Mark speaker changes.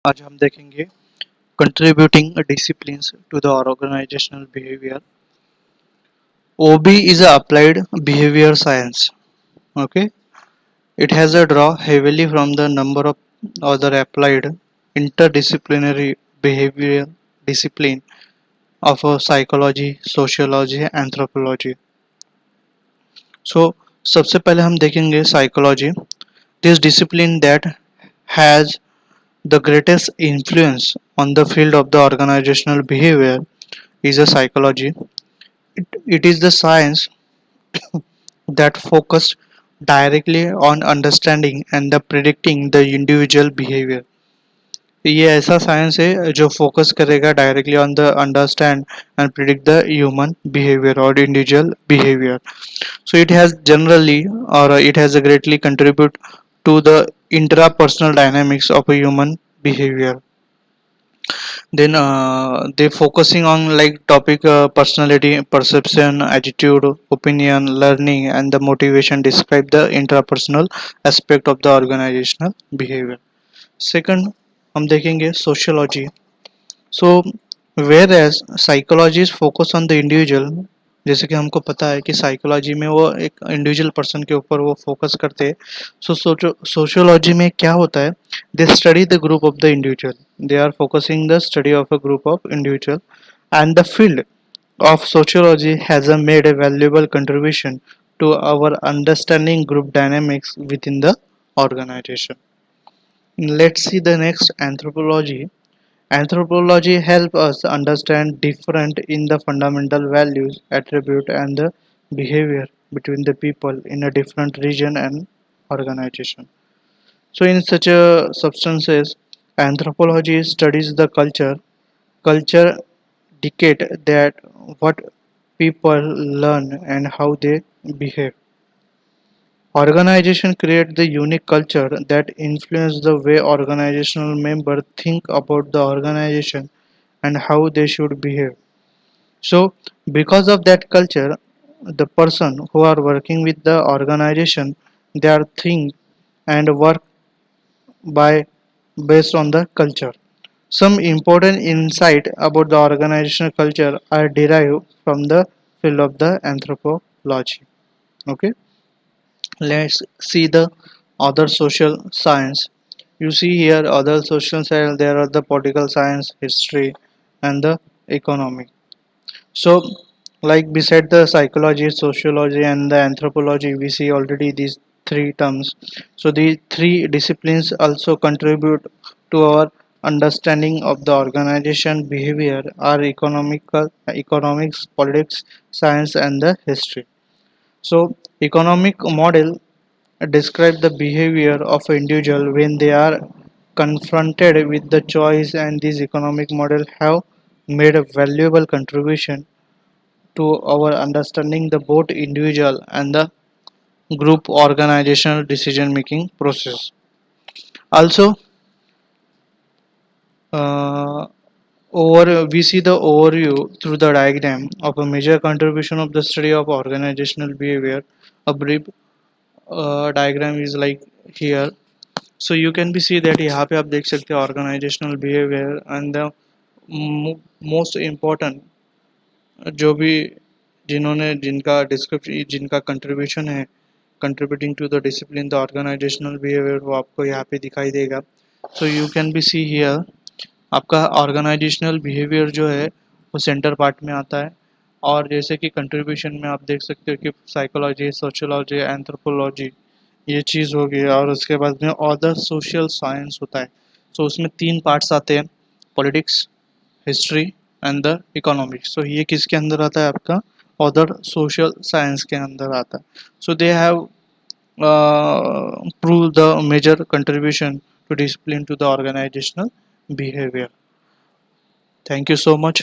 Speaker 1: आज हम देखेंगे contributing disciplines to the organizational behavior. OB is a applied behavior science. Okay, it has a draw heavily from the number of other applied interdisciplinary behavioral discipline of psychology, sociology, anthropology. So सबसे पहले हम देखेंगे psychology. This discipline that has the greatest influence on the field of the organizational behavior is a psychology. It is the science that focused directly on understanding and the predicting the individual behavior. ये ऐसा science है जो focus करेगा directly on the understand and predict the human behaviour और individual behaviour. So it has generally or it has greatly contribute to the intrapersonal dynamics of a human behavior. Then they focusing on like topic personality, perception, attitude, opinion, learning, and the motivation describe the intrapersonal aspect of the organizational behavior. Second, हम देखेंगे sociology. So whereas psychology is focused on the individual, जैसे कि हमको पता है कि psychology में वो एक इंडिविजुअल पर्सन के ऊपर वो फोकस करते हैं. सो सोशियोलॉजी में क्या होता है, they study the group of the individual, they are focusing the study of a group of individual and the field of sociology has made a valuable contribution to our understanding group dynamics within the organization. Let's see the next, anthropology. Anthropology helps us understand different in the fundamental values, attribute and the behavior between the people in a different region and organization. So in such a substances, anthropology studies the culture. Culture dictate that what people learn and how they behave. Organization create the unique culture that influence the way organizational members think about the organization and how they should behave. So because of that culture, the person who are working with the organization, they are think and work by based on the culture. Some important insight about the organizational culture are derived from the field of the anthropology. Okay, let's see the other social science. You see here other social science. There are the political science, history, and the economic. So, like beside the psychology, sociology, and the anthropology, we see already these three terms. So, these three disciplines also contribute to our understanding of the organization behavior, our economics, politics, science, and the history. So, economic model describe the behavior of an individual when they are confronted with the choice, and these economic model have made a valuable contribution to our understanding the both individual and the group organizational decision making process. Also, uh, over we see the overview through the diagram of a major contribution of the study of organizational behavior. A brief diagram is like here. So you can be see that यहाँ पे आप देख सकते हैं organizational behavior and the most important जो भी जिन्होंने जिनका डिस्क्रिप्शन जिनका कंट्रीब्यूशन है contributing to the discipline the organisational behaviour वो आपको यहाँ पे दिखाई देगा. So you can be see here आपका ऑर्गेनाइजेशनल बिहेवियर जो है वो सेंटर पार्ट में आता है. और जैसे कि कंट्रीब्यूशन में आप देख सकते हो कि साइकोलॉजी, सोशियोलॉजी, एंथ्रोपोलॉजी ये चीज़ होगी और उसके बाद में अदर सोशल साइंस होता है. सो उसमें तीन पार्ट्स आते हैं, politics, history and the economics. So ये किसके अंदर आता है, आपका अदर सोशल साइंस के अंदर आता है. So they have prove the major contribution to discipline to the organisational behavior. Thank you so much.